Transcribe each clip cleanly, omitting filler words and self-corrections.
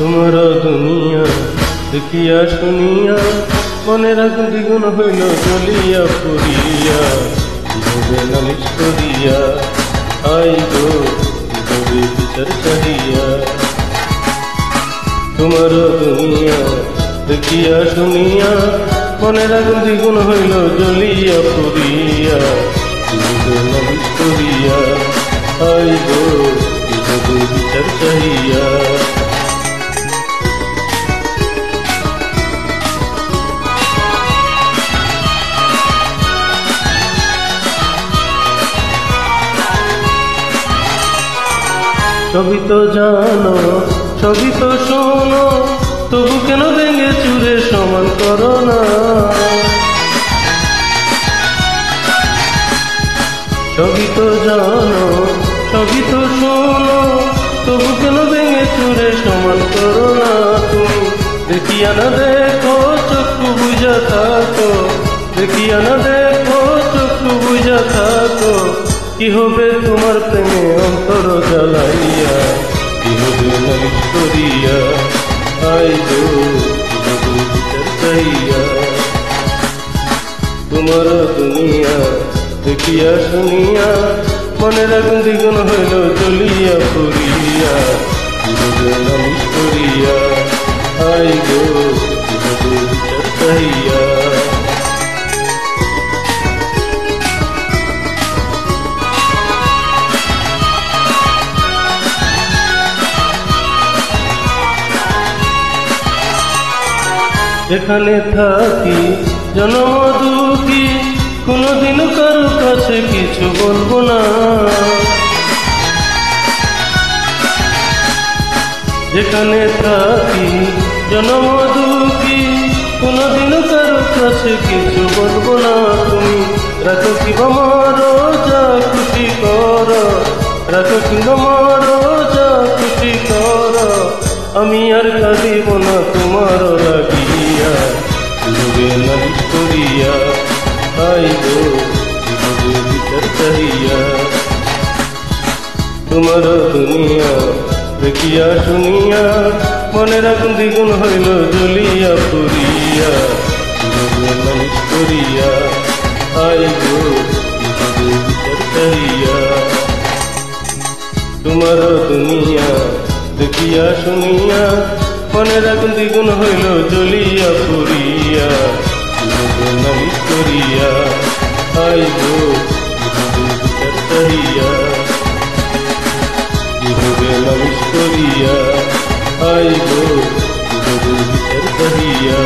তোমার দুনিয়া দেখিয়া শুনিয়া মনের আগুন দ্বিগুণ হইল জ্বলিয়া পুরিয়া, কিভাবে নালিশ করিয়া আই গো কিভাবে বিচার চাহিয়া। তোমার দুনিয়া দেখিয়া শুনিয়া মনের আগুন দ্বিগুণ হইল জ্বলিয়া পুরিয়া, কিভাবে নালিশ করিয়া আই গো কিভাবে বিচার চাহিয়া। সবই তো জানো সবই তো শোনো, তবু কেন ভেঙে চুরে সমান করো না। সবই তো জানো সবই তো শোনো, তবু কেন ভেঙে চুরে সমান করো না। তুমি দেখিয়া না দেখো চক্ষু বুঝা থাকো, দেখিয়া না দেখো চক্ষু বুঝা থাকো। কি হবে তোমার প্রেমে অন্তর জ্বালাইয়া, কি হবে নালিশ করিয়া আই গো কিভাবে বিচার চাহিয়া। তোমার দুনিয়া দেখিয়া শুনিয়া মনের আগুন দ্বিগুণ হইল জ্বলিয়া পুরিয়া, কিভাবে নালিশ করিয়া আই গো কিভাবে বিচার চাহিয়া। যেখানে থাকি জনম দুঃখী, কোনদিন কারো কাছে কিছু বলবো না। যেখানে থাকি জনম দুঃখী, কোনদিন কারো কাছে কিছু বলবো না। তুমি রাখো কি মারো যা খুশি কর, রাখো কি মারো যা খুশি কর। আমি আর কাঁদিব না তোমার লাগিয়া, কিভাবে নালিশ করিয়া আই গো কিভাবে বিচার চাহিয়া। তোমার দুনিয়া দেখিয়া শুনিয়া মনের আগুন দ্বিগুণ হইল জ্বলিয়া পুরিয়া, কিভাবে নালিশ করিয়া আই গো কিভাবে বিচার চাহিয়া। তোমার দুনিয়া দেখিয়া শুনিয়া মনের আগুন দ্বিগুণ হইল জ্বলিয়া পুরিয়া, কিভাবে নালিশ করিয়া আই গো কিভাবে বিচার চাহিয়া। কিভাবে নালিশ করিয়া আই গো কিভাবে বিচার চাহিয়া।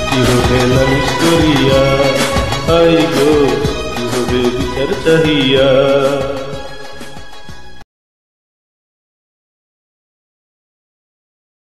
কিভাবে নালিশ করিয়া আই গো কিভাবে বিচার চাহিয়া।